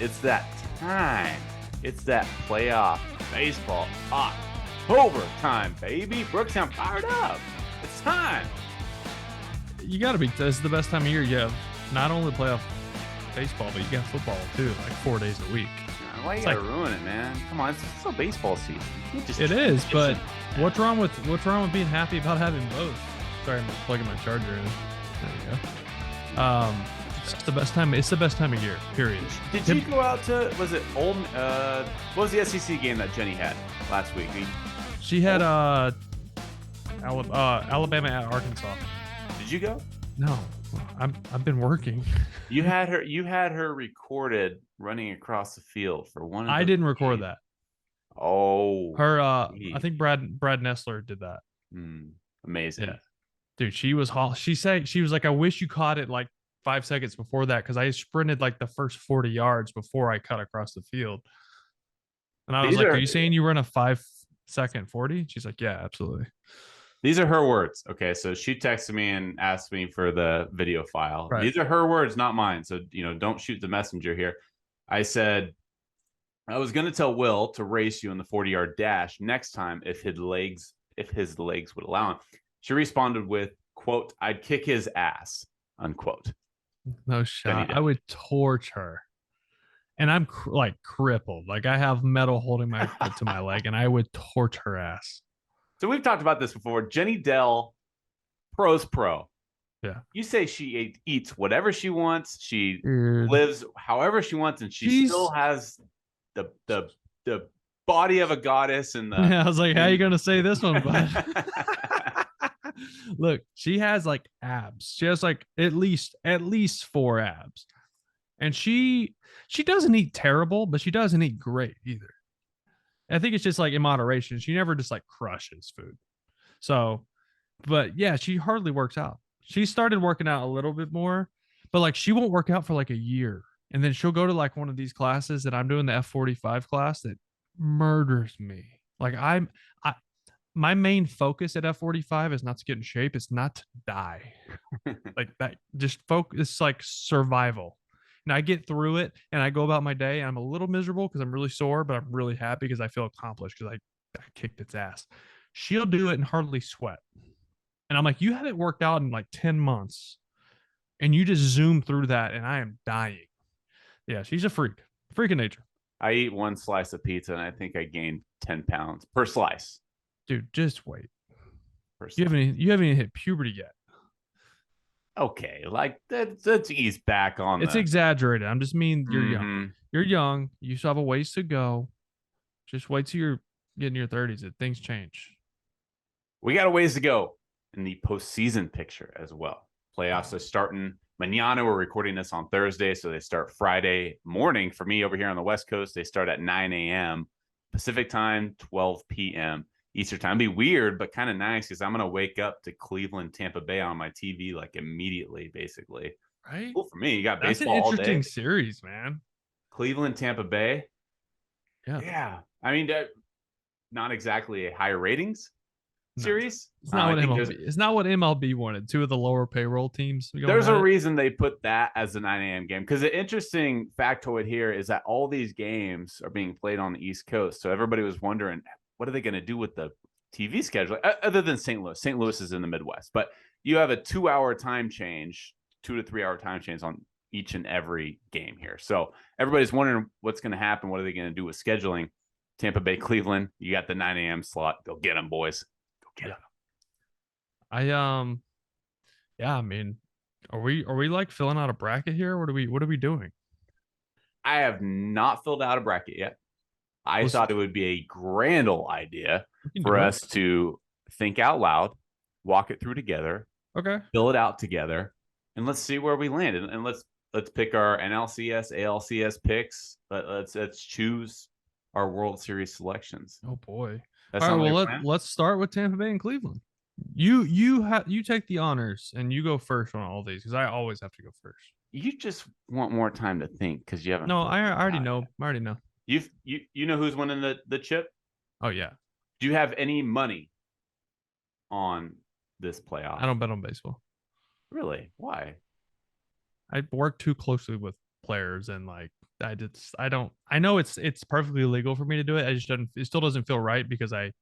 It's that time. It's that playoff baseball October time, baby. Brooksy, I'm fired up. It's time. You got to be. This is the best time of year. You have not only playoff baseball, but you got football too, like 4 days a week. Why you gotta ruin it, man? Come on, it's still baseball season. It is, but what's wrong with being happy about having both? Sorry, I'm plugging my charger in. There you go. It's the best time. It's the best time of year. Period. Did you go out to? Was it old? What was the SEC game that Jenny had last week? She had Alabama at Arkansas. Did you go? No, I've been working. You had her recorded running across the field for one. I didn't record that. Oh, her. I think Brad Nessler did that. Amazing. Yeah, dude, she was. She was like, I wish you caught it like 5 seconds before that because I sprinted like the first 40 yards before I cut across the field. And I was like, are you saying you run a 5-second 40? She's like, yeah, absolutely. These are her words. Okay, so she texted me and asked me for the video file. Right. These are her words, not mine. So, don't shoot the messenger here. I said, I was going to tell Will to race you in the 40-yard dash next time if his legs would allow him. She responded with, quote, I'd kick his ass, unquote. No shot. I would torch her. And I'm like crippled. Like I have metal holding my foot to my leg, and I would torch her ass. So we've talked about this before. Jenny Dell, pro's pro. Yeah. You say she eats whatever she wants. She lives however she wants, and she still has the body of a goddess. And I was like, how are you gonna say this one, bud? Look, she has like abs. She has like at least 4 abs, and she doesn't eat terrible, but she doesn't eat great either. I think it's just like in moderation. She never just like crushes food. So, but yeah, she hardly works out. She started working out a little bit more, but like she won't work out for like a year. And then she'll go to like one of these classes that I'm doing, the F45 class, that murders me. Like my main focus at F45 is not to get in shape. It's not to die. Like that, just focus. It's like survival. And I get through it and I go about my day. And I'm a little miserable because I'm really sore, but I'm really happy because I feel accomplished because I kicked its ass. She'll do it and hardly sweat. And I'm like, you haven't worked out in like 10 months and you just zoom through that and I am dying. Yeah, she's a freak of nature. I eat one slice of pizza and I think I gained 10 pounds per slice. Dude, just wait. You haven't even hit puberty yet. Okay, like let's ease back on. It's exaggerated. I'm just mean you're young. You're young. You still have a ways to go. Just wait till you're getting your 30s. Things change. We got a ways to go in the postseason picture as well. Playoffs are starting mañana. We're recording this on Thursday, so they start Friday morning. For me over here on the West Coast, they start at 9 a.m. Pacific time, 12 p.m. Eastern time. It'd be weird, but kind of nice because I'm going to wake up to Cleveland, Tampa Bay on my TV like immediately, basically. Right? Cool for me. You got That's baseball an all day. Interesting series, man. Cleveland, Tampa Bay. Yeah. I mean, not exactly a higher ratings series. It's not what MLB. It's not what MLB wanted. 2 of the lower payroll teams. There's a reason they put that as the 9 a.m. game, because the interesting factoid here is that all these games are being played on the East Coast. So everybody was wondering, what are they going to do with the TV schedule other than St. Louis? St. Louis is in the Midwest, but you have a 2-hour time change, 2 to 3 hour time change on each and every game here. So everybody's wondering what's going to happen. What are they going to do with scheduling? Tampa Bay, Cleveland, you got the 9 a.m. slot. Go get them, boys. Go get them. I mean, are we like filling out a bracket here? What are we doing? I have not filled out a bracket yet. I thought it would be a grand old idea for us to think out loud, walk it through together, fill it out together, and let's see where we land. And let's pick our NLCS, ALCS picks. Let's choose our World Series selections. Oh boy! All right, well let's start with Tampa Bay and Cleveland. You take the honors and you go first on all these because I always have to go first. You just want more time to think because you haven't. No, I already know. I already know. You know who's winning the chip? Oh yeah. Do you have any money on this playoff? I don't bet on baseball. Really? Why? I work too closely with players and like I know it's perfectly legal for me to do it. It still doesn't feel right because I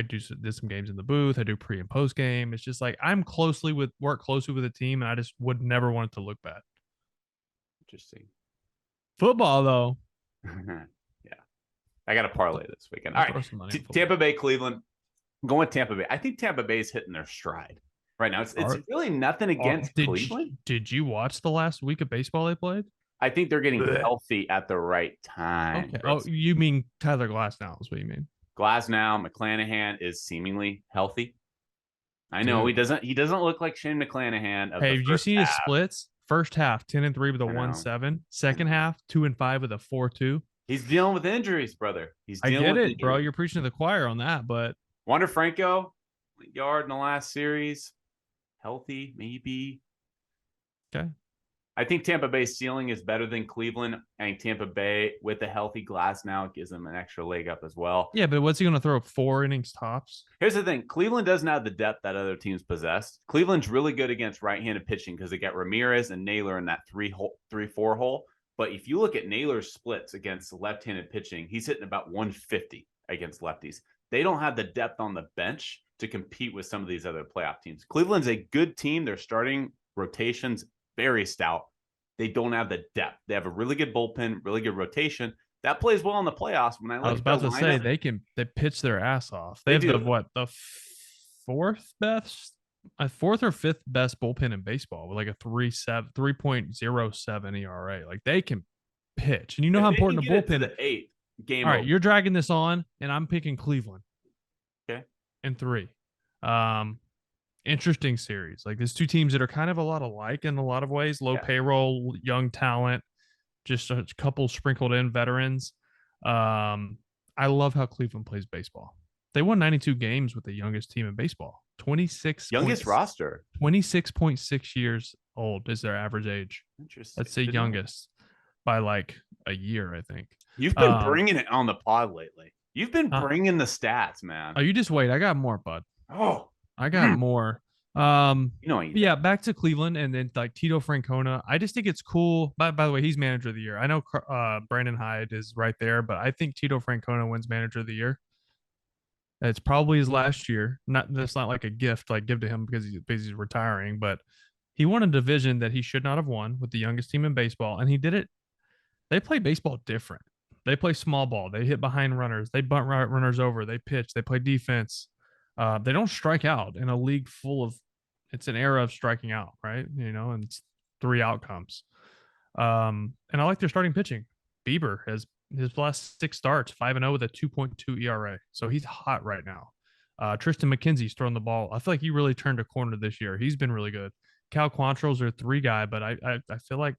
did some games in the booth. I do pre and post game. It's just like work closely with a team, and I just would never want it to look bad. Interesting. Football though. Yeah. I got a parlay this weekend. All right. Tampa Bay, Cleveland. I'm going with Tampa Bay. I think Tampa Bay is hitting their stride right now. It's really nothing against Cleveland. Did you watch the last week of baseball they played? I think they're getting healthy at the right time. Okay. Oh, you mean Tyler Glasnow is what you mean? Glasnow, McClanahan is seemingly healthy. I know he doesn't look like Shane McClanahan. Hey, have you seen his splits? First half 10-3 with a 1.7. Second half 2-5 with a 4.2. He's dealing with injuries, brother. I get it, bro. You're preaching to the choir on that, but Wander Franco, yard in the last series, healthy maybe. Okay. I think Tampa Bay's ceiling is better than Cleveland. I think Tampa Bay with a healthy Glasnow gives them an extra leg up as well. Yeah, but what's he going to throw? 4 innings tops? Here's the thing. Cleveland doesn't have the depth that other teams possess. Cleveland's really good against right-handed pitching because they got Ramirez and Naylor in that 3-4 hole. But if you look at Naylor's splits against left-handed pitching, he's hitting about 150 against lefties. They don't have the depth on the bench to compete with some of these other playoff teams. Cleveland's a good team. Their starting rotation's very stout. They don't have the depth. They have a really good bullpen, really good rotation. That plays well in the playoffs. When I was about to say they pitch their ass off. They have the fourth or fifth best bullpen in baseball with like a 3.07 ERA. Like they can pitch, and you know how important the bullpen is. 8 game. All right, you're dragging this on, and I'm picking Cleveland. Okay, and 3. Interesting series. Like there's two teams that are kind of a lot alike in a lot of ways. Low payroll, young talent, just a couple sprinkled in veterans. I love how Cleveland plays baseball. They won 92 games with the youngest team in baseball. 26 youngest roster. 26.6 years old is their average age. Interesting. Let's say youngest by like a year, I think. You've been bringing it on the pod lately. You've been bringing the stats, man. Oh, you just wait. I got more, bud. Oh, I got more. Yeah, back to Cleveland and then like Tito Francona. I just think it's cool. By the way, he's manager of the year. I know Brandon Hyde is right there, but I think Tito Francona wins manager of the year. It's probably his last year. That's not like a gift, like give to him because he's retiring, but he won a division that he should not have won with the youngest team in baseball, and he did it. They play baseball different. They play small ball. They hit behind runners. They bunt runners over. They pitch. They play defense. They don't strike out in a league full of. It's an era of striking out, right? And it's 3 outcomes. And I like their starting pitching. Bieber has his last 6 starts, 5-0 with a 2.2 ERA. So he's hot right now. Tristan McKenzie's throwing the ball. I feel like he really turned a corner this year. He's been really good. Cal Quantrill's their 3 guy, but I feel like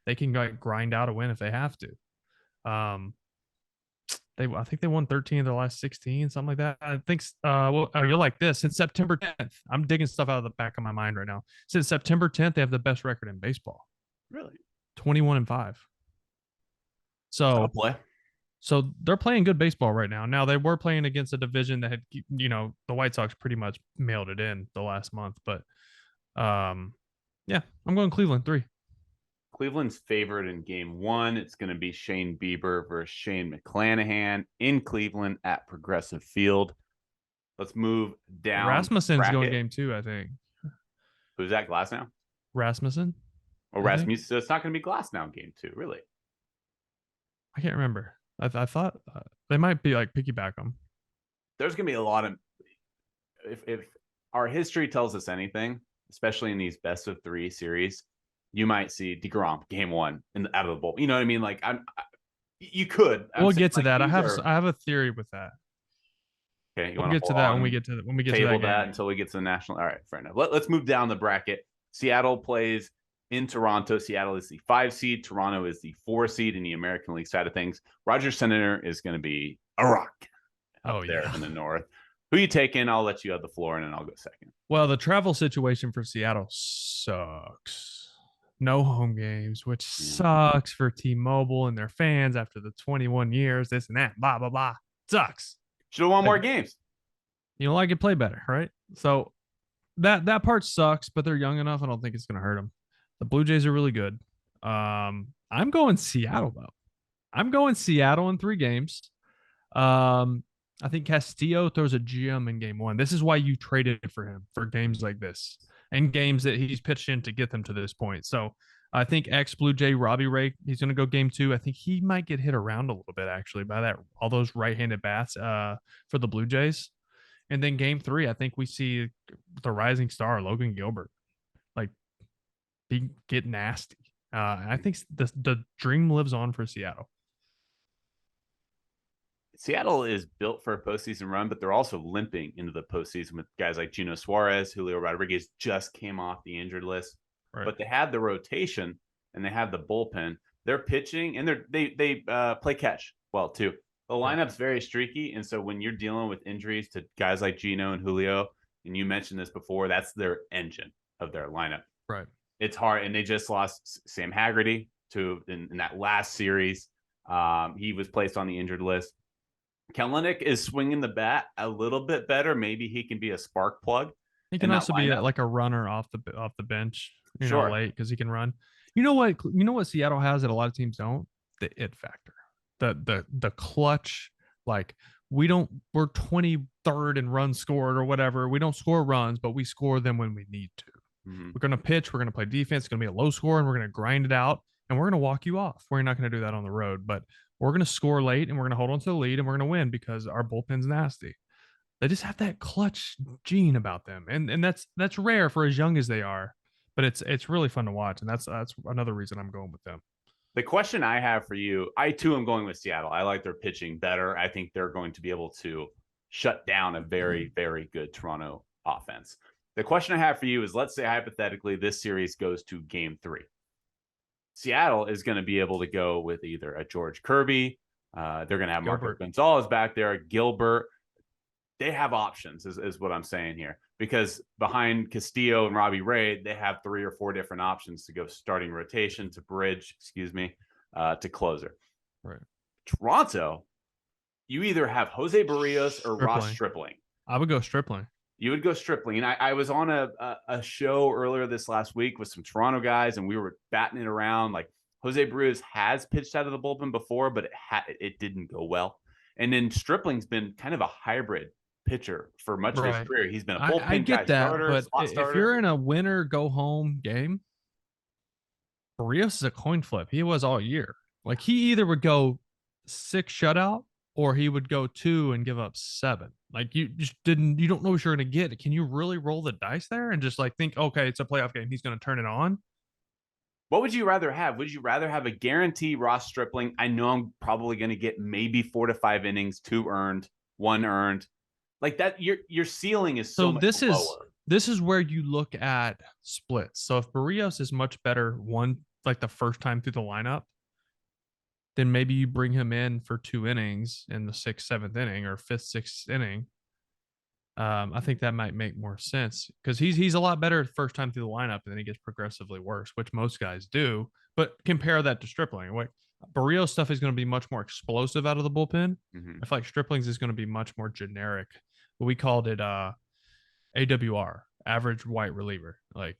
they can grind out a win if they have to. I think they won 13 of their last 16, something like that. I think you're like this. Since September 10th, I'm digging stuff out of the back of my mind right now. Since September 10th, they have the best record in baseball. Really? 21-5. So they're playing good baseball right now. Now they were playing against a division that had, the White Sox pretty much mailed it in the last month, but I'm going Cleveland 3. Cleveland's favored in game 1. It's going to be Shane Bieber versus Shane McClanahan in Cleveland at Progressive Field. Let's move down. Rasmussen's going game 2, I think. Who's that, Glasnow? Rasmussen. Oh, Rasmussen. So it's not going to be Glasnow in game 2, really? I can't remember. I thought they might be like piggyback them. There's going to be a lot of. If our history tells us anything, especially in these best of 3 series, you might see DeGrom game 1 out of the bowl. You know what I mean? Like you could. We'll get to that. I have a theory with that. Okay, we'll get to that when we get to that until we get to the national. All right, fair enough. Let's move down the bracket. Seattle plays in Toronto. Seattle is the 5 seed. Toronto is the 4 seed in the American League side of things. Roger Center is going to be a rock there in the north. Who you taking? I'll let you have the floor, and then I'll go second. Well, the travel situation for Seattle sucks. No home games, which sucks for T-Mobile and their fans after the 21 years, this and that, blah, blah, blah. Sucks. Should have won more games. You don't like it, play better, right? So that part sucks, but they're young enough. I don't think it's going to hurt them. The Blue Jays are really good. I'm going Seattle though. I'm going Seattle in 3 games. I think Castillo throws a gem in game 1. This is why you traded for him for games like this and games that he's pitched in to get them to this point. So I think ex Blue Jay Robbie Ray, he's going to go game 2. I think he might get hit around a little bit actually by that all those right-handed bats for the Blue Jays. And then game 3, I think we see the rising star Logan Gilbert like get nasty. I think the dream lives on for Seattle. Seattle is built for a postseason run, but they're also limping into the postseason with guys like Gino Suarez, Julio Rodriguez just came off the injured list, but they had the rotation and they have the bullpen. They're pitching and they play catch well too. The lineup's very streaky, and so when you're dealing with injuries to guys like Gino and Julio, and you mentioned this before, that's their engine of their lineup. Right. It's hard, and they just lost Sam Haggerty in that last series. He was placed on the injured list. Kellenic is swinging the bat a little bit better. Maybe he can be a spark plug. He can also be like a runner off the bench, you Sure. know, late because he can run. You know what Seattle has that a lot of teams don't? The it factor. The clutch, like we're 23rd in runs scored or whatever. We don't score runs, but we score them when we need to. Mm-hmm. We're gonna pitch, we're gonna play defense, it's gonna be a low score, and we're gonna grind it out, and we're gonna walk you off. We're not gonna do that on the road, but we're going to score late and we're going to hold on to the lead and we're going to win because our bullpen's nasty. They just have that clutch gene about them. And that's rare for as young as they are, but it's really fun to watch. And that's another reason I'm going with them. The question I have for you, I too am going with Seattle. I like their pitching better. I think they're going to be able to shut down a very, very good Toronto offense. The question I have for you is, let's say hypothetically this series goes to game 3. Seattle is going to be able to go with either a George Kirby. They're going to have Marco Gonzalez back there, Gilbert. They have options is what I'm saying here, because behind Castillo and Robbie Ray, they have 3 or 4 different options to go starting rotation to bridge, to closer. Right. Toronto, you either have Jose Barrios or Ross Stripling. I would go Stripling. You would go Stripling. And I was on a show earlier this last week with some Toronto guys, and we were batting it around. Like Jose Barrios has pitched out of the bullpen before, but it didn't go well. And then Stripling's been kind of a hybrid pitcher for much of his career. He's been a bullpen I get guy, that, but if you're in a winner go home game, Barrios is a coin flip. He was all year. Like he either would go 6 shutout or he would go 2 and give up 7. Like you don't know what you're going to get. Can you really roll the dice there and just like think, okay, it's a playoff game, he's going to turn it on? What would you rather have? Would you rather have a guarantee Ross Stripling? I know I'm probably going to get maybe 4 to 5 innings, 2 earned, 1 earned. Like that, your ceiling is so much lower. This is where you look at splits. So if Barrios is much better like the first time through the lineup, then maybe you bring him in for 2 innings in the 6th, 7th inning or 5th, 6th inning. I think that might make more sense because he's a lot better first time through the lineup, and then he gets progressively worse, which most guys do. But compare that to Stripling. Like Barrios stuff is going to be much more explosive out of the bullpen. Mm-hmm. I feel like Stripling's is going to be much more generic. We called it AWR, average white reliever. Like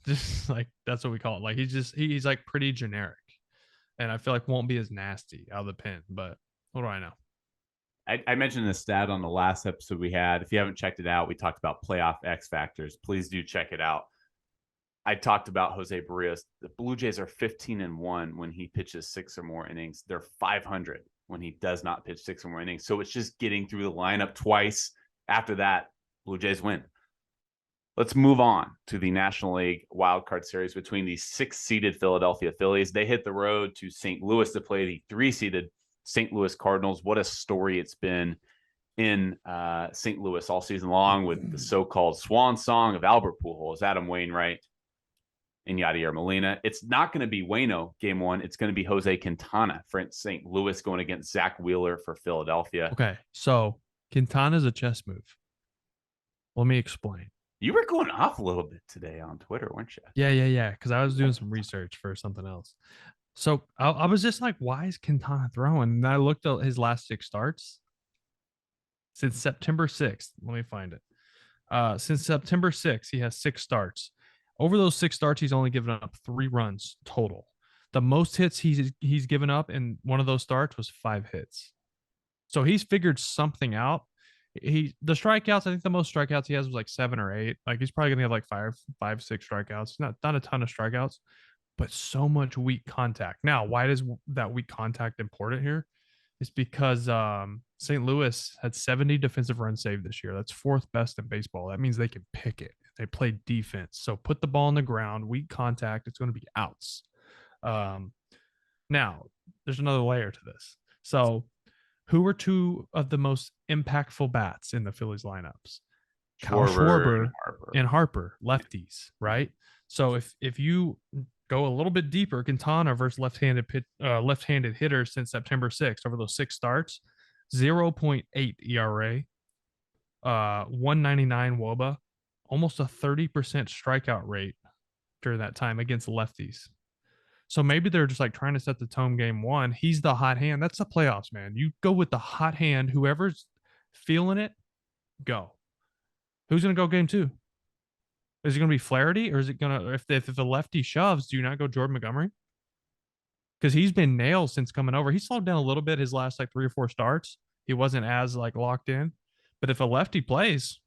just like that's what we call it. Like he's like pretty generic. And I feel like won't be as nasty out of the pen, but what do I know? I mentioned this stat on the last episode we had. If you haven't checked it out, we talked about playoff X factors. Please do check it out. I talked about Jose Barrios. The Blue Jays are 15-1 when he pitches 6 or more innings. They're 500 when he does not pitch 6 or more innings. So it's just getting through the lineup twice. After that, Blue Jays win. Let's move on to the National League wildcard series between the 6-seeded Philadelphia Phillies. They hit the road to St. Louis to play the 3-seeded St. Louis Cardinals. What a story it's been in St. Louis all season long with the so-called swan song of Albert Pujols, Adam Wainwright, and Yadier Molina. It's not going to be Waino game 1. It's going to be Jose Quintana for St. Louis going against Zach Wheeler for Philadelphia. Okay, so Quintana's a chess move. Let me explain. You were going off a little bit today on Twitter, weren't you? Yeah. Because I was doing some research for something else. So I was just like, why is Quintana throwing? And I looked at his last 6 starts since September 6th. Let me find it. Since September 6th, he has 6 starts. Over those 6 starts, he's only given up 3 runs total. The most hits he's given up in one of those starts was 5 hits. So he's figured something out. The strikeouts, I think the most strikeouts he has was like 7 or 8. Like he's probably gonna have like 5, 6 strikeouts. Not a ton of strikeouts, but so much weak contact. Now, why is that weak contact important here? It's because St. Louis had 70 defensive runs saved this year. That's 4th best in baseball. That means they can pick it. They play defense. So put the ball on the ground, weak contact, it's going to be outs. Now, there's another layer to this. So who were 2 of the most impactful bats in the Phillies lineups? Schwarber and Harper, lefties, right? So if you go a little bit deeper, Quintana versus left-handed hitters since September 6th over those 6 starts, 0.8 ERA, 199 WOBA, almost a 30% strikeout rate during that time against lefties. So maybe they're just like trying to set the tone game 1. He's the hot hand. That's the playoffs, man. You go with the hot hand. Whoever's feeling it, go. Who's going to go game 2? Is it going to be Flaherty, or is it going to, if the lefty shoves, do you not go Jordan Montgomery? Because he's been nailed since coming over. He slowed down a little bit his last like 3 or 4 starts. He wasn't as like locked in. But if a lefty plays,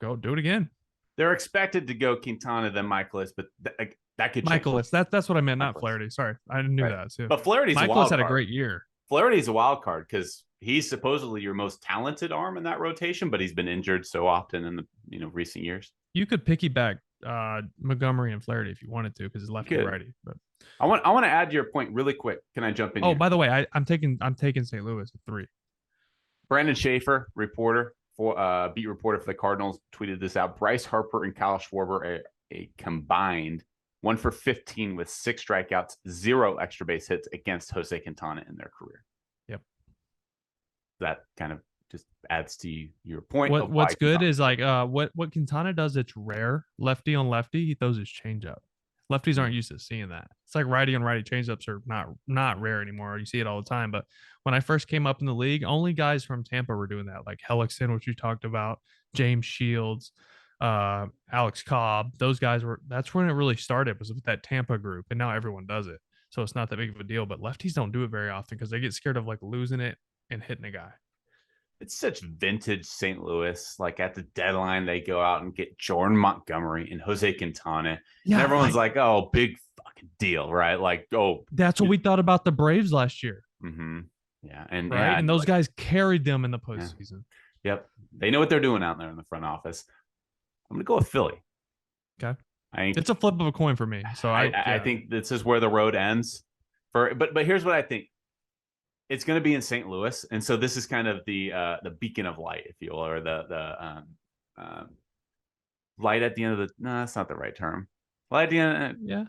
go do it again. They're expected to go Quintana then Michaelis, but that could change. Michaelis. That's what I meant, not Flaherty. Sorry, I knew that too. But Flaherty's Michaelis had a great year. Flaherty's a wild card because he's supposedly your most talented arm in that rotation, but he's been injured so often in the recent years. You could piggyback Montgomery and Flaherty if you wanted to, because it's lefty righty. But I want to add to your point really quick. Can I jump in? Oh, by the way, I'm taking St. Louis at 3. Brandon Schaefer, beat reporter for the Cardinals, tweeted this out. Bryce Harper and Kyle Schwarber a combined 1 for 15 with 6 strikeouts, 0 extra base hits against Jose Quintana in their career. Yep. That kind of just adds to your point. What's good is like what Quintana does, it's rare. Lefty on lefty, he throws his changeup. Lefties aren't used to seeing that. It's like righty on righty changeups are not rare anymore. You see it all the time. But when I first came up in the league, only guys from Tampa were doing that, like Hellickson, which you talked about, James Shields, Alex Cobb. Those guys that's when it really started, was with that Tampa group, and now everyone does it. So it's not that big of a deal. But lefties don't do it very often because they get scared of like losing it and hitting a guy. It's such vintage St. Louis. Like at the deadline, they go out and get Jordan Montgomery and Jose Quintana. Yeah, and everyone's like, oh, big fucking deal, right? Like, oh. That's what we thought about the Braves last year. Mm-hmm. Yeah. And, right? And those guys carried them in the postseason. Yeah. Yep. They know what they're doing out there in the front office. I'm going to go with Philly. Okay. It's a flip of a coin for me. So I think this is where the road ends. But here's what I think. It's going to be in St. Louis, and so this is kind of the beacon of light, if you will, or the light at the end of the. No, that's not the right term. Light at the end. Yeah.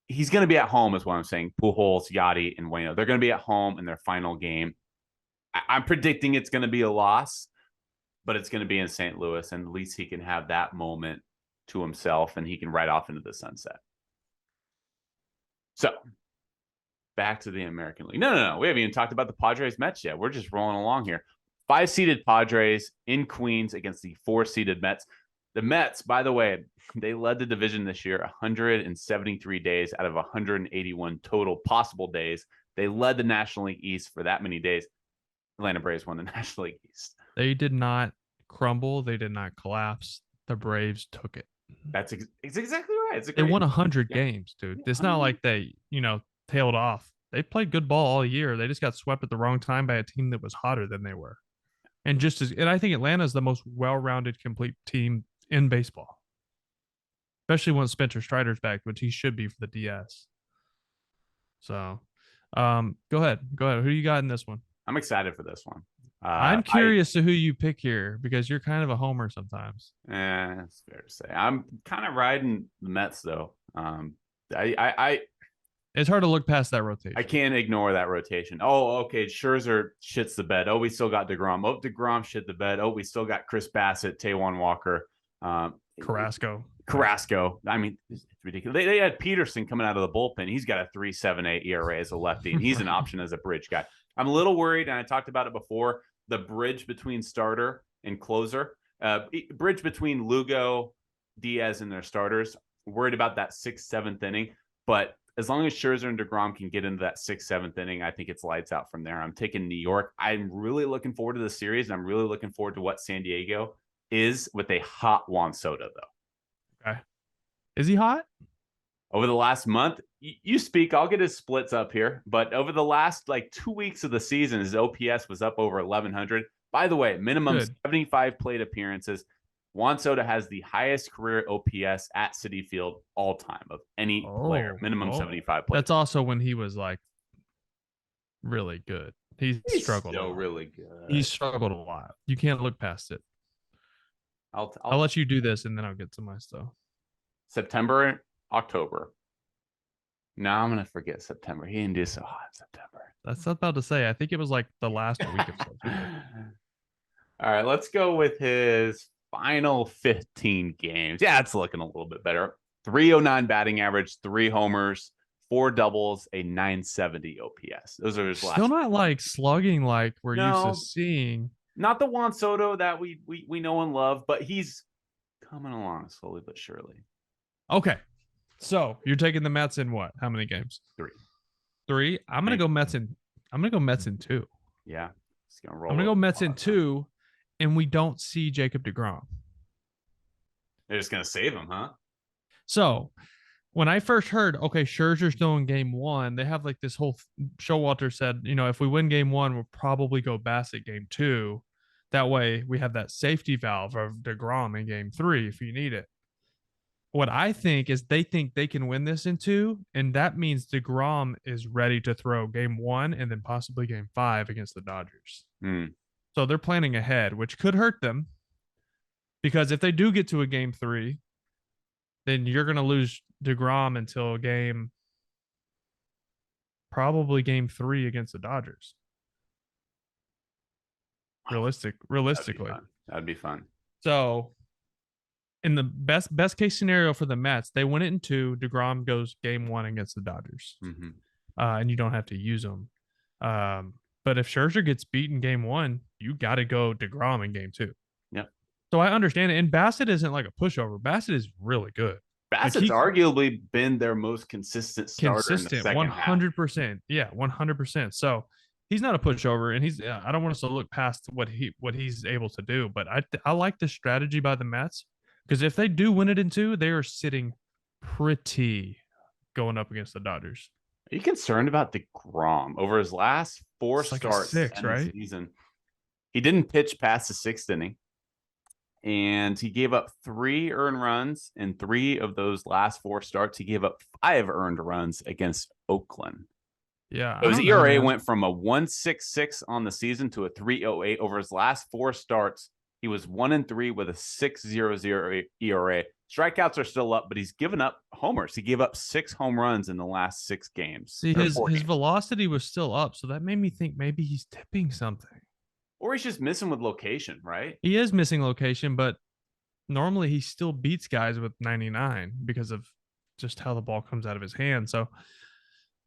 He's going to be at home, is what I'm saying. Pujols, Yachty, and Waino. They're going to be at home in their final game. I'm predicting it's going to be a loss, but it's going to be in St. Louis, and at least he can have that moment to himself, and he can ride off into the sunset. So. Back to the American League. No. We haven't even talked about the Padres-Mets yet. We're just rolling along here. 5-seeded Padres in Queens against the 4-seeded Mets. The Mets, by the way, they led the division this year 173 days out of 181 total possible days. They led the National League East for that many days. Atlanta Braves won the National League East. They did not crumble. They did not collapse. The Braves took it. It's exactly right. They won 100 games, dude. It's not like they, tailed off. They played good ball all year. They just got swept at the wrong time by a team that was hotter than they were. And I think Atlanta is the most well-rounded, complete team in baseball. Especially when Spencer Strider's back, which he should be for the DS. So, go ahead. Who you got in this one? I'm excited for this one. I'm curious to who you pick here because you're kind of a homer sometimes. It's fair to say. I'm kind of riding the Mets though. It's hard to look past that rotation. I can't ignore that rotation. Oh, okay. Scherzer shits the bed. Oh, we still got DeGrom. Oh, DeGrom shit the bed. Oh, we still got Chris Bassett, Taijuan Walker, Carrasco. I mean, it's ridiculous. They had Peterson coming out of the bullpen. He's got a 3.78 ERA as a lefty, and he's an option as a bridge guy. I'm a little worried, and I talked about it before. The bridge between starter and closer, bridge between Lugo, Diaz, and their starters. Worried about that 6th, 7th inning. But as long as Scherzer and DeGrom can get into that 6th, 7th inning, I think it's lights out from there. I'm taking New York. I'm really looking forward to the series, and I'm really looking forward to what San Diego is with a hot Juan Soto, though. Okay. Is he hot? Over the last month, you speak, I'll get his splits up here, but over the last 2 weeks of the season, his OPS was up over 1,100. By the way, minimum 75 plate appearances. Juan Soto has the highest career OPS at Citi Field all time of any player. Minimum 75 plays. That's also when he was really good. He's struggled. Still really good. He's struggled a lot. You can't look past it. I'll let you do this, and then I'll get to my stuff. September, October. Now I'm gonna forget September. He didn't do so hot in September. That's not about to say. I think it was the last week of September. All right, let's go with his final 15 games. Yeah, it's looking a little bit better. 309 batting average, 3 homers, 4 doubles, a 970 OPS. Those are his last. Still not slugging like we're used to seeing. Not the Juan Soto that we know and love, but he's coming along slowly but surely. Okay, so you're taking the Mets in what? How many games? 3. I'm gonna go Mets in. I'm gonna go Mets in 2. Yeah, I'm gonna go Mets in 2. And we don't see Jacob deGrom. They're just gonna save him, huh? So when I first heard, okay, Scherzer's doing game 1, they have this whole Showalter said, if we win game 1, we'll probably go Bassett game 2. That way we have that safety valve of deGrom in game 3 if you need it. What I think is they think they can win this in 2, and that means deGrom is ready to throw game 1 and then possibly game 5 against the Dodgers. So they're planning ahead, which could hurt them, because if they do get to a game 3, then you're going to lose deGrom until probably game 3 against the Dodgers. Realistically. That'd be fun. So in the best case scenario for the Mets, they win it in 2. deGrom goes game 1 against the Dodgers. And you don't have to use them. But if Scherzer gets beaten game 1, you got to go deGrom in game 2. Yeah. So I understand it. And Bassett isn't like a pushover. Bassett is really good. Bassett's arguably been their most consistent starter in the second 100%. half. Yeah, 100%. So he's not a pushover, and I don't want us to look past what he's able to do. But I like the strategy by the Mets, because if they do win it in 2, they are sitting pretty going up against the Dodgers. Are you concerned about deGrom over his last 4 starts 6, right? Season? He didn't pitch past the 6th inning, and he gave up 3 earned runs in 3 of those last 4 starts. He gave up 5 earned runs against Oakland. Yeah, his ERA went from a 1.66 on the season to a 3.08 over his last 4 starts. He was 1-3 with a 6.00 ERA. Strikeouts are still up, but he's given up homers. He gave up 6 home runs in the last 6 games. See, his velocity was still up, so that made me think maybe he's tipping something. Or he's just missing with location, right? He is missing location, but normally he still beats guys with 99 because of just how the ball comes out of his hand. So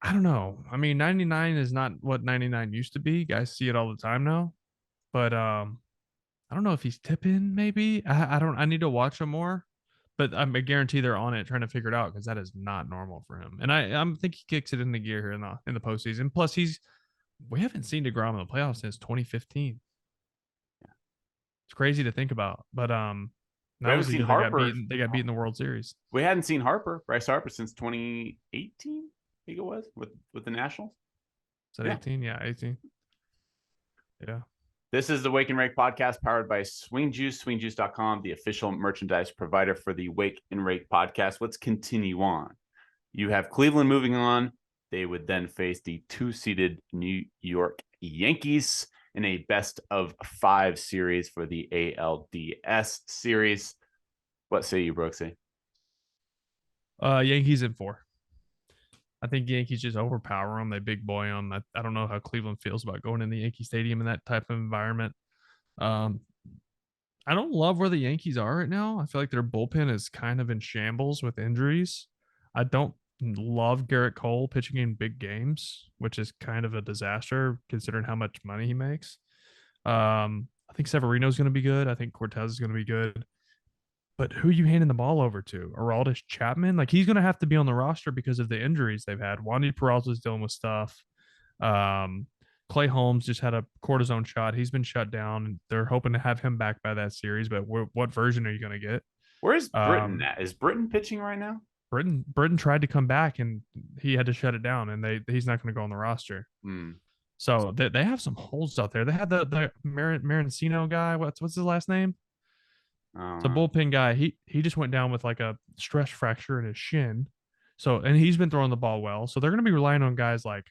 I don't know. I mean, 99 is not what 99 used to be. Guys see it all the time now. But I don't know if he's tipping, maybe. I need to watch him more. But I guarantee they're on it trying to figure it out, because that is not normal for him. And I think he kicks it in the gear here in the postseason. Plus, we haven't seen deGrom in the playoffs since 2015. Yeah. It's crazy to think about. But now we haven't seen Harper. They got beat in the World Series. We hadn't seen Bryce Harper, since 2018. I think it was with the Nationals. Is that 18? Yeah, 18. Yeah. This is the Wake and Rake podcast, powered by Swing Juice, swingjuice.com, the official merchandise provider for the Wake and Rake podcast. Let's continue on. You have Cleveland moving on. They would then face the 2-seeded New York Yankees in a best of 5 series for the ALDS series. What say you, Brooksy? Yankees in 4. I think Yankees just overpower them. They big boy them. I don't know how Cleveland feels about going in the Yankee Stadium in that type of environment. I don't love where the Yankees are right now. I feel like their bullpen is kind of in shambles with injuries. I don't love Garrett Cole pitching in big games, which is kind of a disaster considering how much money he makes. I think Severino's going to be good. I think Cortez is going to be good. But who are you handing the ball over to? Aroldis Chapman? Like, he's going to have to be on the roster because of the injuries they've had. Wandy Peralta's dealing with stuff. Clay Holmes just had a cortisone shot. He's been shut down. And they're hoping to have him back by that series. But what version are you going to get? Where's Britton at? Is Britton pitching right now? Britton tried to come back and he had to shut it down. And he's not going to go on the roster. So they have some holes out there. They had the Marancino guy. What's his last name? It's a bullpen guy. He just went down with like a stress fracture in his shin. So, and he's been throwing the ball well. So they're going to be relying on guys like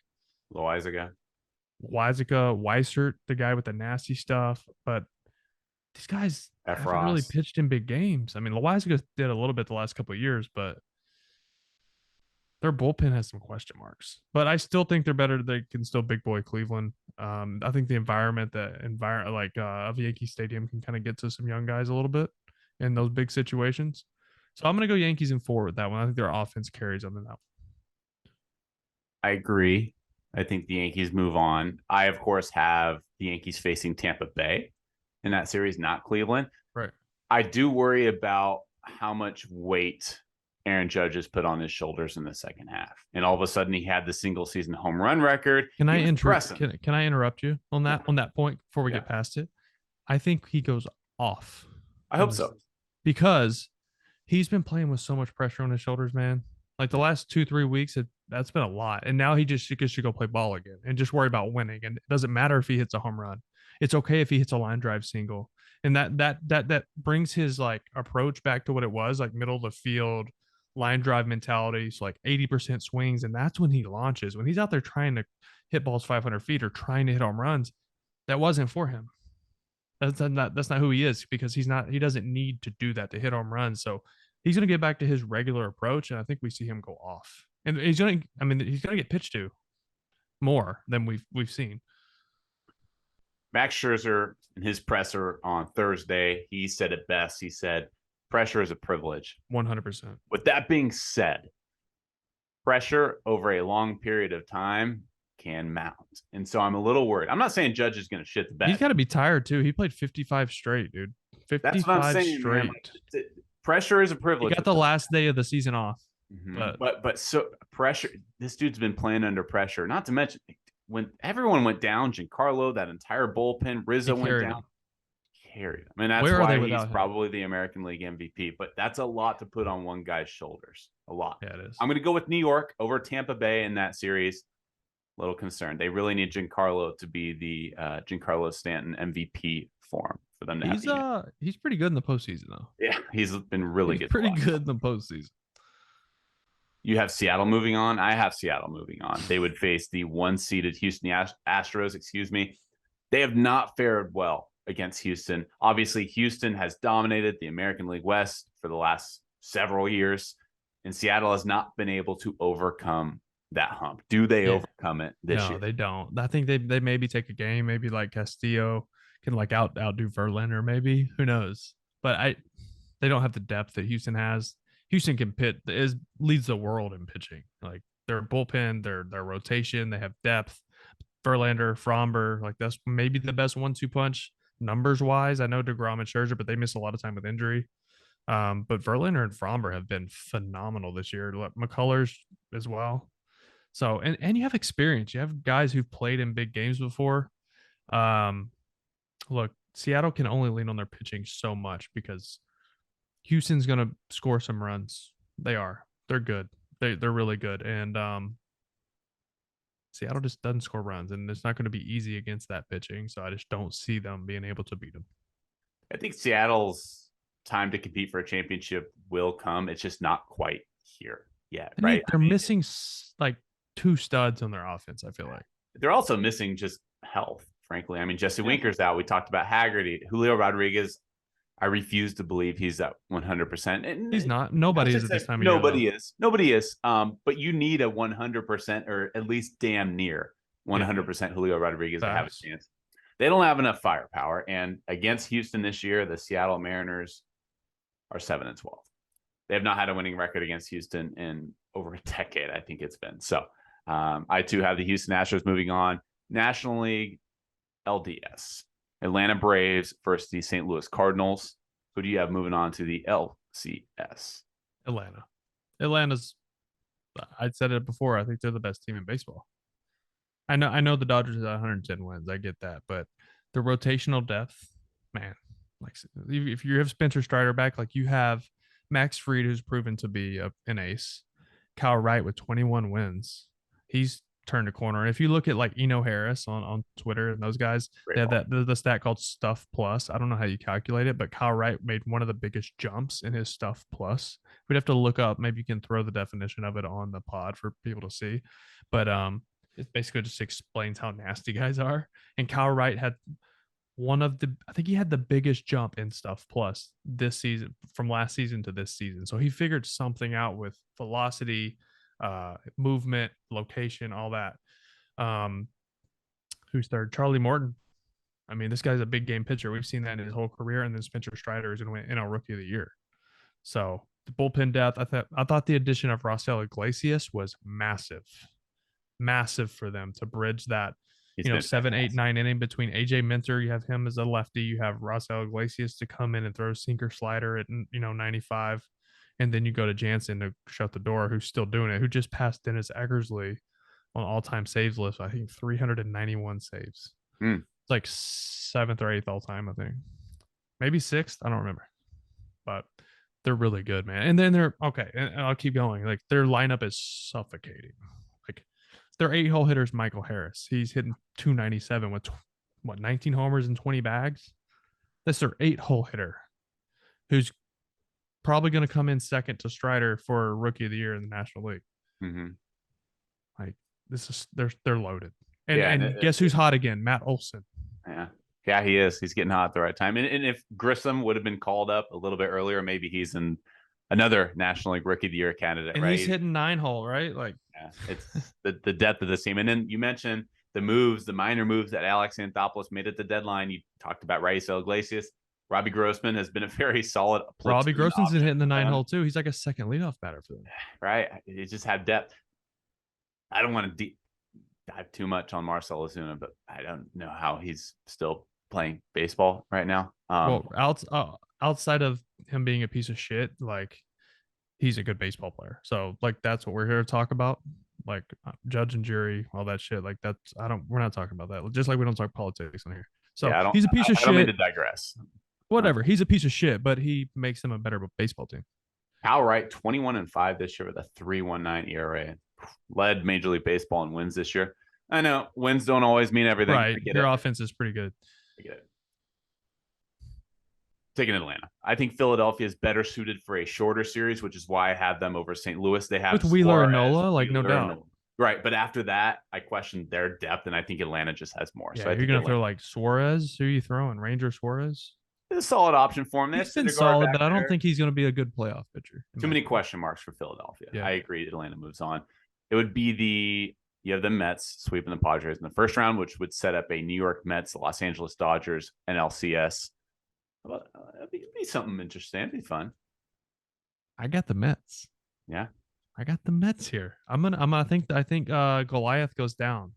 Loizaga, Weissert, the guy with the nasty stuff. But these guys haven't really pitched in big games. I mean, Loizaga did a little bit the last couple of years, but their bullpen has some question marks. But I still think they're better. They can still big boy Cleveland. I think the environment of Yankee Stadium can kind of get to some young guys a little bit in those big situations. So I'm going to go Yankees in 4 with that one. I think their offense carries them in that one. I agree. I think the Yankees move on. I, of course, have the Yankees facing Tampa Bay in that series, not Cleveland. Right. I do worry about how much weight Aaron Judge has put on his shoulders in the second half. And all of a sudden he had the single season home run record. Can I interrupt you on that point before we get past it? I think he goes off. I hope so. Because he's been playing with so much pressure on his shoulders, man. Like the last 2-3 weeks, that's been a lot. And now he should go play ball again and just worry about winning. And it doesn't matter if he hits a home run. It's okay if he hits a line drive single. And that brings his like approach back to what it was, like middle of the field, line drive mentality. So like 80% swings. And that's when he launches. When he's out there trying to hit balls 500 feet or trying to hit home runs, that wasn't for him. That's not who he is, because he doesn't need to do that to hit home runs. So he's going to get back to his regular approach. And I think we see him go off, and he's going to get pitched to more than we've seen. Max Scherzer, in his presser on Thursday, he said it best. He said, pressure is a privilege. 100%. With that being said, pressure over a long period of time can mount. And so I'm a little worried. I'm not saying Judge is going to shit the bed. He's got to be tired too. He played 55 straight, dude. 55 That's what I'm saying, straight. Man. Pressure is a privilege. He got the last day of the season off. But so pressure, this dude's been playing under pressure. Not to mention, when everyone went down, Giancarlo, that entire bullpen, Rizzo went down. Carried him. I mean, that's why he's probably the American League MVP. But that's a lot to put on one guy's shoulders. A lot. Yeah, it is. I'm going to go with New York over Tampa Bay in that series. Little concerned. They really need Giancarlo to be the Giancarlo Stanton MVP form for them to have. He's pretty good in the postseason, though. Yeah, he's been really good. Pretty good in the postseason. You have Seattle moving on. I have Seattle moving on. They would face the 1-seeded Houston Astros. They have not fared well against Houston. Obviously, Houston has dominated the American League West for the last several years, and Seattle has not been able to overcome that hump. Do they overcome it this year? No, they don't. I think they maybe take a game. Maybe like Castillo can like outdo Verlander. Maybe, who knows? But they don't have the depth that Houston has. Houston can leads the world in pitching. Like their bullpen, their rotation, they have depth. Verlander, Fromber, like that's maybe the best 1-2 punch numbers wise. I know DeGrom and Scherzer, but they miss a lot of time with injury. But Verlander and Fromber have been phenomenal this year. McCullers as well. So and you have experience. You have guys who've played in big games before. Look, Seattle can only lean on their pitching so much because Houston's going to score some runs. They are. They're good. They're really good. And Seattle just doesn't score runs, and it's not going to be easy against that pitching. So I just don't see them being able to beat them. I think Seattle's time to compete for a championship will come. It's just not quite here yet, right? They're missing like 2 studs on their offense, I feel like. They're also missing just health, frankly. I mean, Jesse Winker's out. We talked about Haggerty. Julio Rodriguez, I refuse to believe he's at 100%. And he's not. Nobody is at this time of year. Nobody is. But you need a 100% or at least damn near 100% Julio Rodriguez to have a chance. They don't have enough firepower. And against Houston this year, the Seattle Mariners are 7-12. They have not had a winning record against Houston in over a decade, I think it's been. So I too have the Houston Astros moving on. National League LDS. Atlanta Braves versus the St. Louis Cardinals. Who do you have moving on to the LCS? Atlanta's, I said it before, I think they're the best team in baseball. I know the Dodgers have 110 wins. I get that, but the rotational depth, man, like if you have Spencer Strider back, like you have Max Fried, who's proven to be an ace, Kyle Wright with 21 wins. He's turned a corner. And if you look at like Eno Harris on Twitter and those guys, they have the stat called Stuff Plus. I don't know how you calculate it, but Kyle Wright made one of the biggest jumps in his Stuff Plus. We'd have to look up. Maybe you can throw the definition of it on the pod for people to see. But it basically just explains how nasty guys are. And Kyle Wright had I think he had the biggest jump in Stuff Plus this season, from last season to this season. So he figured something out with velocity, movement, location, all that. Who's third? Charlie Morton. I mean, this guy's a big game pitcher. We've seen that in his whole career. And then Spencer Strider is going to win NL Rookie of the Year. So the bullpen depth, I thought the addition of Raisel Iglesias was massive for them to bridge that, 7, 8, 9 inning between AJ Minter. You have him as a lefty. You have Raisel Iglesias to come in and throw a sinker slider at 95. And then you go to Jansen to shut the door, who's still doing it, who just passed Dennis Eckersley on all-time saves list. I think 391 saves. It's like 7th or 8th all-time, I think. Maybe 6th. I don't remember. But they're really good, man. And then they're okay. And I'll keep going. Like their lineup is suffocating. Like their 8-hole hitters, Michael Harris. He's hitting 297 with 19 homers and 20 bags. That's their 8-hole hitter, who's probably going to come in second to Strider for Rookie of the Year in the National League. Mm-hmm. Like this is they're loaded. And guess who's hot again? Matt Olson. Yeah, he is. He's getting hot at the right time. And if Grissom would have been called up a little bit earlier, maybe he's in another National League Rookie of the Year candidate. And right? He's hitting 9-hole, right? Like, yeah, it's the depth of this team. And then you mentioned the minor moves that Alex Anthopoulos made at the deadline. You talked about Raisel Iglesias. Robbie Grossman has been a very solid. Robbie Grossman's been hitting the 9-hole too. He's like a second leadoff batter for them. Right. He just had depth. I don't want to dive too much on Marcell Ozuna, but I don't know how he's still playing baseball right now. Outside of him being a piece of shit, like he's a good baseball player. So like that's what we're here to talk about. Like judge and jury, all that shit. Like we're not talking about that. Just like we don't talk politics in here. So yeah, he's a piece of shit. I don't mean to digress. Whatever. He's a piece of shit, but he makes them a better baseball team. Kyle Wright, 21-5 this year with a 3.19 ERA. Led Major League Baseball in wins this year. I know wins don't always mean everything. Right. Your offense is pretty good. I get it. Taking Atlanta. I think Philadelphia is better suited for a shorter series, which is why I have them over St. Louis. They have with Wheeler and Nola, like no doubt. Right, but after that, I question their depth, and I think Atlanta just has more. Yeah, so you're going to throw like Suarez. Who are you throwing? Ranger Suarez? It's a solid option for him. He's been solid, but I don't think he's going to be a good playoff pitcher. Too many question marks for Philadelphia. Yeah. I agree. Atlanta moves on. It would be you have the Mets sweeping the Padres in the first round, which would set up a New York Mets, Los Angeles Dodgers, and LCS. It'd be something interesting. It'd be fun. I got the Mets. Yeah. I got the Mets here. I think Goliath goes down.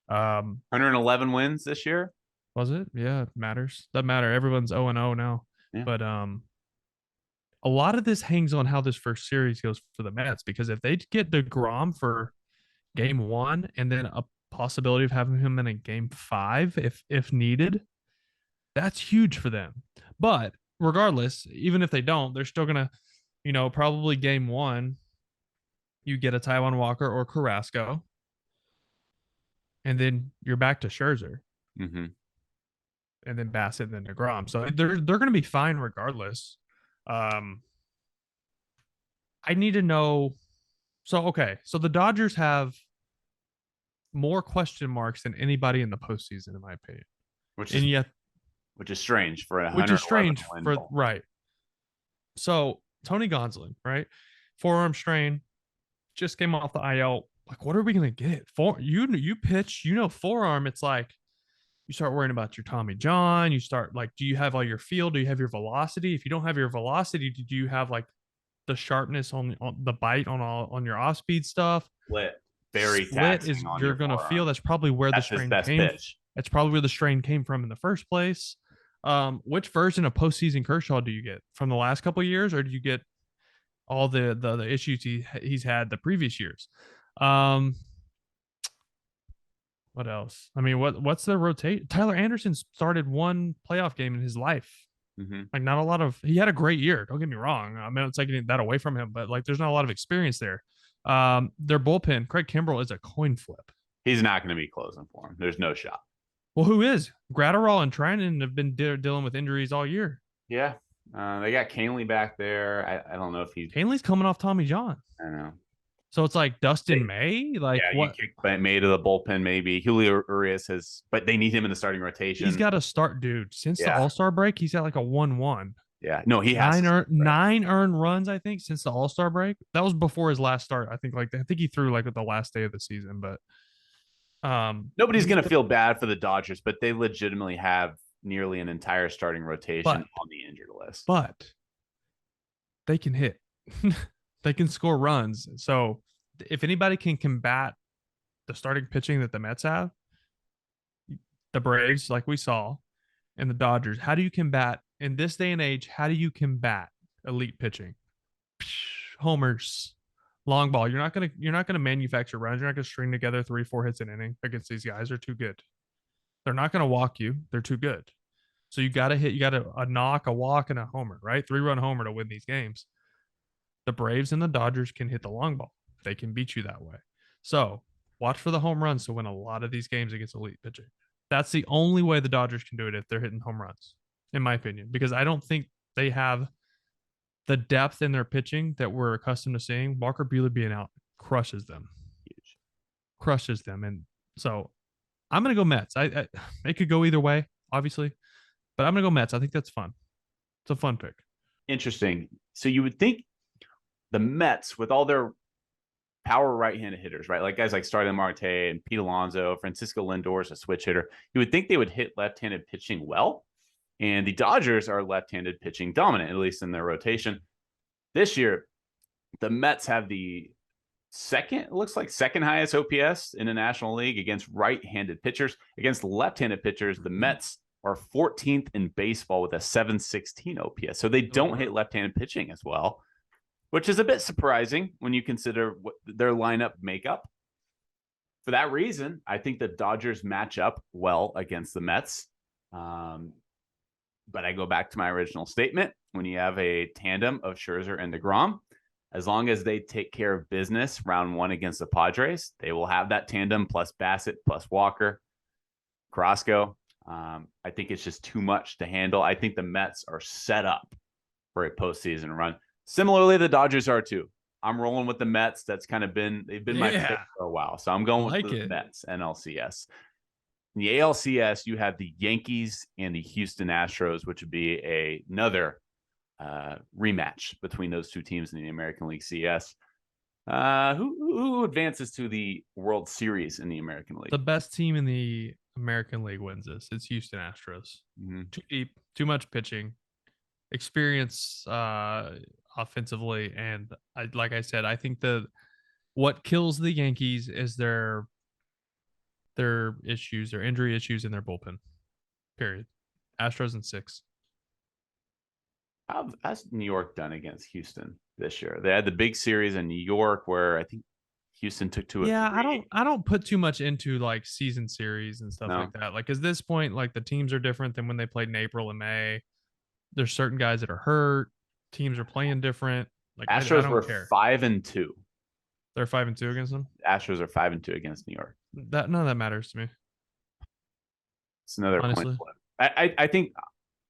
111 wins this year. Was it? Yeah, it matters. Doesn't matter. Everyone's 0-0 now. Yeah. But a lot of this hangs on how this first series goes for the Mets, because if they get DeGrom for game 1 and then a possibility of having him in a game 5 if needed, that's huge for them. But regardless, even if they don't, they're still gonna, probably game 1, you get a Taijuan Walker or Carrasco, and then you're back to Scherzer. Mm-hmm. And then Bassett and then DeGrom. So they're going to be fine regardless. I need to know. So the Dodgers have more question marks than anybody in the postseason, in my opinion. Which is strange for a right. So Tony Gonsolin, right? Forearm strain, just came off the IL. Like, what are we going to get? You pitch, forearm, it's like, you start worrying about your Tommy John. You start do you have all your feel? Do you have your velocity? If you don't have your velocity, do you have like the sharpness on the bite on your off speed stuff? Split is you're gonna feel. That's probably where the strain came. That's probably where the strain came from in the first place. Which version of postseason Kershaw do you get from the last couple of years, or do you get all the issues he's had the previous years? What else? I mean, what's the rotate? Tyler Anderson started one playoff game in his life. Like, not a lot of. He had a great year. Don't get me wrong. I'm not taking that away from him, but like, there's not a lot of experience there. Their bullpen, Craig Kimbrell, is a coin flip. He's not going to be closing for him. There's no shot. Well, who is? Gratterall and Trinan have been dealing with injuries all year. Yeah. They got Canley back there. I don't know if he's. Canley's coming off Tommy John. I know. So it's like Dustin May. Like, yeah, what? You kick May to the bullpen, maybe. Julio Urias has, but they need him in the starting rotation. He's got to start, dude. Since the All-Star break, he's got like a 1-1. Yeah. No, he has nine earned runs, I think, since the All-Star break. That was before his last start. I think he threw like at the last day of the season, but nobody's going to feel bad for the Dodgers, but they legitimately have nearly an entire starting rotation on the injured list. But they can hit. They can score runs. So if anybody can combat the starting pitching that the Mets have, the Braves, like we saw, and the Dodgers, how do you combat in this day and age? How do you combat elite pitching? Homers, long ball. You're not gonna manufacture runs. You're not gonna string together 3-4 hits an inning against these guys. They're too good. They're not gonna walk you. They're too good. So you got to hit. You got a knock, a walk, and a homer. Right, 3-run homer to win these games. The Braves and the Dodgers can hit the long ball. They can beat you that way. So watch for the home runs to win a lot of these games against elite pitching. That's the only way the Dodgers can do it, if they're hitting home runs, in my opinion, because I don't think they have the depth in their pitching that we're accustomed to seeing. Walker Buehler being out crushes them. Huge. Crushes them. And so I'm going to go Mets. I it could go either way, obviously, but I'm going to go Mets. I think that's fun. It's a fun pick. Interesting. So you would think the Mets, with all their power right-handed hitters, right? Like guys like Starling Marte and Pete Alonso, Francisco Lindor is a switch hitter. You would think they would hit left-handed pitching well. And the Dodgers are left-handed pitching dominant, at least in their rotation. This year, the Mets have the second highest OPS in the National League against right-handed pitchers. Against left-handed pitchers, the Mets are 14th in baseball with a 716 OPS. So they don't hit left-handed pitching as well, which is a bit surprising when you consider what their lineup makeup. For that reason, I think the Dodgers match up well against the Mets. But I go back to my original statement. When you have a tandem of Scherzer and DeGrom, as long as they take care of business round one against the Padres, they will have that tandem plus Bassett, plus Walker, Carrasco. I think it's just too much to handle. I think the Mets are set up for a postseason run. Similarly, the Dodgers are too. I'm rolling with the Mets. They've been my pick for a while. So I'm going with the Mets, NLCS. In the ALCS, you have the Yankees and the Houston Astros, which would be another rematch between those two teams in the American League CS. Who advances to the World Series in the American League? The best team in the American League wins this. It's Houston Astros. Too deep, too much pitching, experience offensively, and like I said, I think what kills the Yankees is their issues, their injury issues in their bullpen. Period. Astros in 6. How's New York done against Houston this year? They had the big series in New York where I think Houston took 2 or 3. I don't put too much into like season series and stuff like that. Like at this point, like the teams are different than when they played in April and May. There's certain guys that are hurt. Teams are playing different. Like Astros I don't were care. 5-2. They're 5-2 against them. Astros are 5-2 against New York. None of that matters to me. It's another coin flip. I think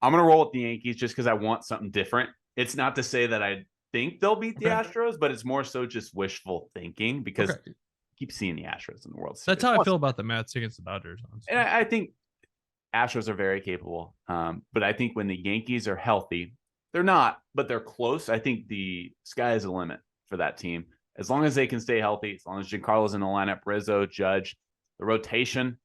I'm gonna roll with the Yankees just because I want something different. It's not to say that I think they'll beat the Astros, but it's more so just wishful thinking because I keep seeing the Astros in the World Series. That's how I feel about the Mets against the Dodgers. Honestly. And I think Astros are very capable. But I think when the Yankees are healthy, they're not, but they're close. I think the sky is the limit for that team. As long as they can stay healthy, as long as Giancarlo's in the lineup, Rizzo, Judge, the rotation.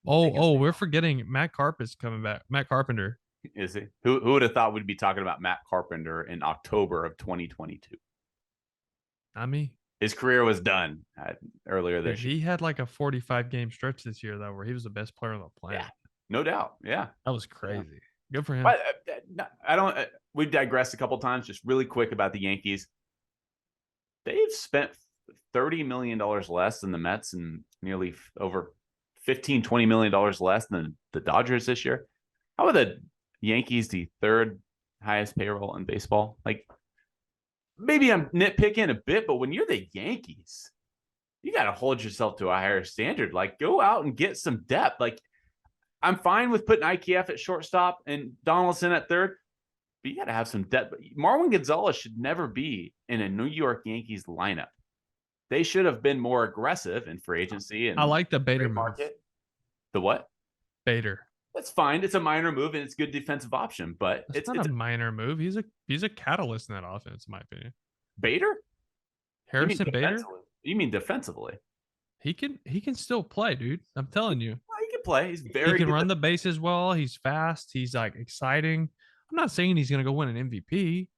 We're forgetting Matt Carp is coming back. Matt Carpenter. Is he? Who would have thought we'd be talking about Matt Carpenter in October of 2022? Not me. His career was done earlier this year. He had like a 45-game stretch this year, though, where he was the best player on the planet. Yeah, no doubt. Yeah. That was crazy. Good for him. I don't. We've digressed a couple times. Just really quick about the Yankees. They've spent $30 million less than the Mets and nearly over $15-20 million less than the Dodgers this year. How are the Yankees the third highest payroll in baseball? Like, maybe I'm nitpicking a bit, but when you're the Yankees, you got to hold yourself to a higher standard. Like, go out and get some depth. Like, I'm fine with putting IKF at shortstop and Donaldson at third, but you got to have some depth. Marwin Gonzalez should never be in a New York Yankees lineup. They should have been more aggressive in free agency. And I like the Bader market. Move. The what? Bader. That's fine. It's a minor move and it's a good defensive option, but it's not a minor move. He's a catalyst in that offense, in my opinion. Bader? Harrison Bader? You mean defensively? He can still play, dude. I'm telling you. Well, he can play. He can run the bases well. He's fast. He's like exciting. I'm not saying he's gonna go win an MVP,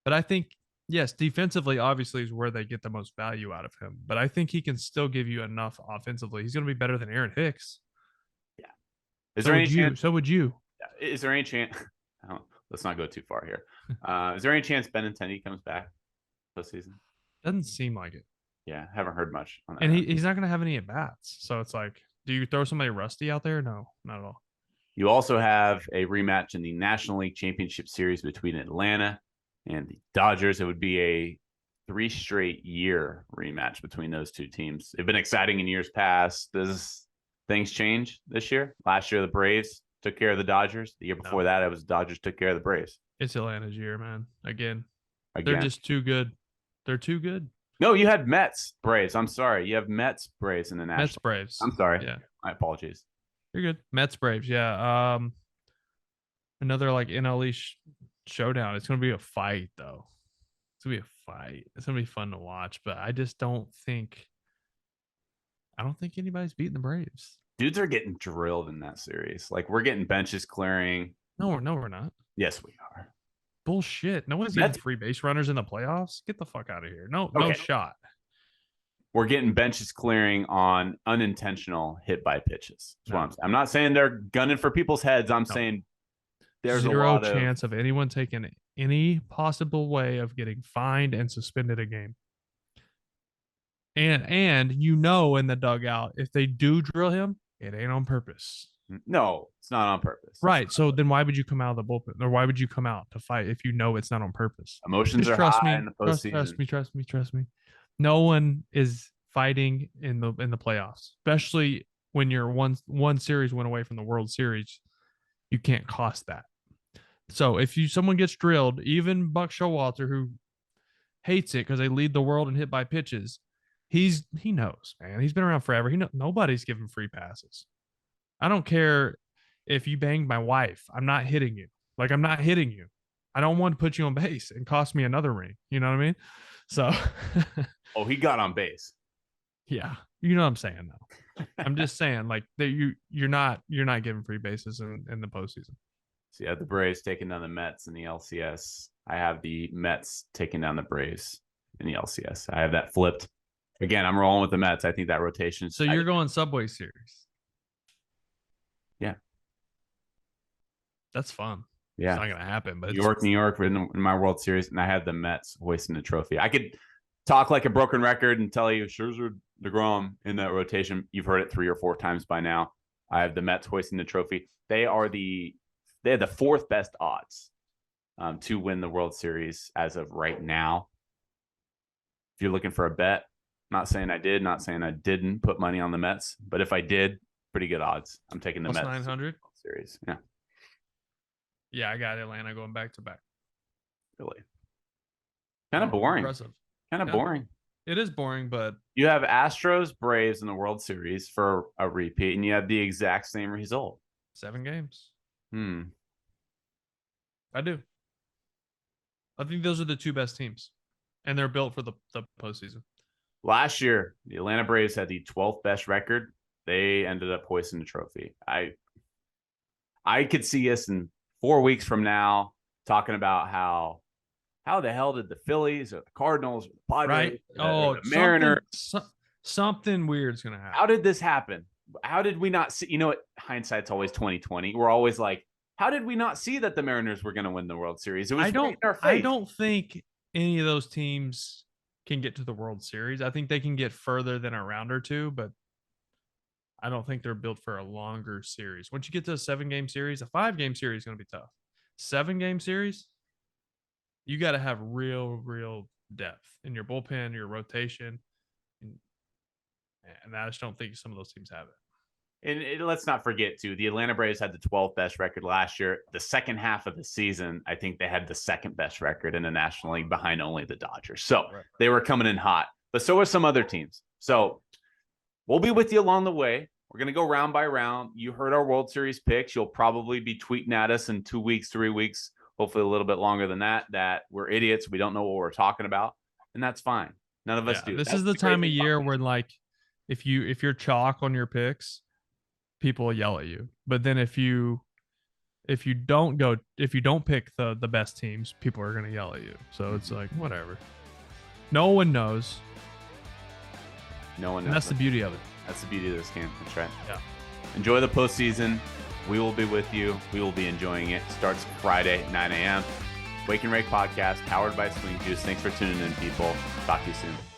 but I think yes, defensively obviously is where they get the most value out of him. But I think he can still give you enough offensively. He's gonna be better than Aaron Hicks. Yeah. So would you? Is there any chance? Let's not go too far here. Is there any chance Benintendi comes back this season? Doesn't seem like it. Yeah, haven't heard much on that. And he's not going to have any at bats. So it's like, do you throw somebody rusty out there? No, not at all. You also have a rematch in the National League Championship Series between Atlanta and the Dodgers. It would be a 3 straight year rematch between those two teams. They've been exciting in years past. Does things change this year? Last year, the Braves took care of the Dodgers. The year before that, it was Dodgers took care of the Braves. It's Atlanta's year, man. Again. They're just too good. They're too good. No, you had Mets Braves. I'm sorry. You have Mets Braves in the National. Mets Braves. I'm sorry. Yeah. My apologies. You're good. Mets Braves. Yeah. Another like NLE showdown. It's gonna be a fight though. It's gonna be a fight. It's gonna be fun to watch, but I don't think anybody's beating the Braves. Dudes are getting drilled in that series. Like, we're getting benches clearing. No, we're not. Yes, we are. Bullshit. No one's getting free base runners in the playoffs. Get the fuck out of here. No shot. We're getting benches clearing on unintentional hit by pitches. That's what I'm saying. I'm not saying they're gunning for people's heads. I'm saying there's zero chance of anyone taking any possible way of getting fined and suspended a game. And in the dugout, if they do drill him, it ain't on purpose. No, it's not on purpose. Right. So then why would you come out of the bullpen, or why would you come out to fight if you know it's not on purpose? Emotions are high in the postseason. Trust me. No one is fighting in the playoffs, especially when you're one series went away from the World Series. You can't cost that. So if someone gets drilled, even Buck Showalter, who hates it because they lead the world in hit by pitches, he knows, man. He's been around forever. Nobody's giving free passes. I don't care if you banged my wife. I'm not hitting you. Like, I'm not hitting you. I don't want to put you on base and cost me another ring. You know what I mean? So. Oh, he got on base. Yeah. You know what I'm saying, though. I'm just saying, like, that you're not giving free bases in the postseason. So you have the Braves taking down the Mets in the LCS. I have the Mets taking down the Braves in the LCS. I have that flipped. Again, I'm rolling with the Mets. I think that rotation. So you're going Subway Series. Yeah. That's fun. Yeah. It's not going to happen. But New York in my World Series, and I had the Mets hoisting the trophy. I could talk like a broken record and tell you Scherzer, DeGrom in that rotation. You've heard it 3 or 4 times by now. I have the Mets hoisting the trophy. They have the 4th best odds to win the World Series as of right now. If you're looking for a bet, not saying I did, not saying I didn't put money on the Mets, but if I did, pretty good odds. I'm taking the Mets 900 series. Yeah. Yeah, I got Atlanta going back to back. Really? Kind of boring. Impressive. Kind of boring. It is boring, but you have Astros Braves in the World Series for a repeat, and you have the exact same result. 7 games. I do. I think those are the 2 best teams, and they're built for the postseason. Last year, the Atlanta Braves had the 12th best record. They ended up hoisting the trophy. I could see us in 4 weeks from now talking about how the hell did the Phillies or the Cardinals or the Padres or the Mariners something weird's gonna happen. How did this happen? How did we not see? You know what? Hindsight's always 20/20. We're always like, How did we not see that the Mariners were going to win the World Series? It was right in our face. I don't think any of those teams can get to the World Series. I think they can get further than a round or two, but I don't think they're built for a longer series. Once you get to a 7-game series, a 5-game series is going to be tough. 7-game series, you got to have real depth in your bullpen, your rotation. And I just don't think some of those teams have it. And let's not forget, too, the Atlanta Braves had the 12th best record last year. The second half of the season, I think they had the second best record in the National League behind only the Dodgers. So they were coming in hot. But so are some other teams. So we'll be with you along the way. We're going to go round by round. You heard our World Series picks. You'll probably be tweeting at us in 2 weeks, 3 weeks, hopefully a little bit longer than that we're idiots. We don't know what we're talking about. And that's fine. None of us do. This is the time of year where, like, if you're chalk on your picks, people will yell at you. But then if you don't pick the best teams, people are going to yell at you. So it's like, whatever. No one knows. No one knows. And that's the beauty of it. That's the beauty of this game. That's right. Yeah. Enjoy the postseason. We will be with you. We will be enjoying it. Starts Friday, 9 a.m. Wake and Rake Podcast, powered by Swing Juice. Thanks for tuning in, people. Talk to you soon.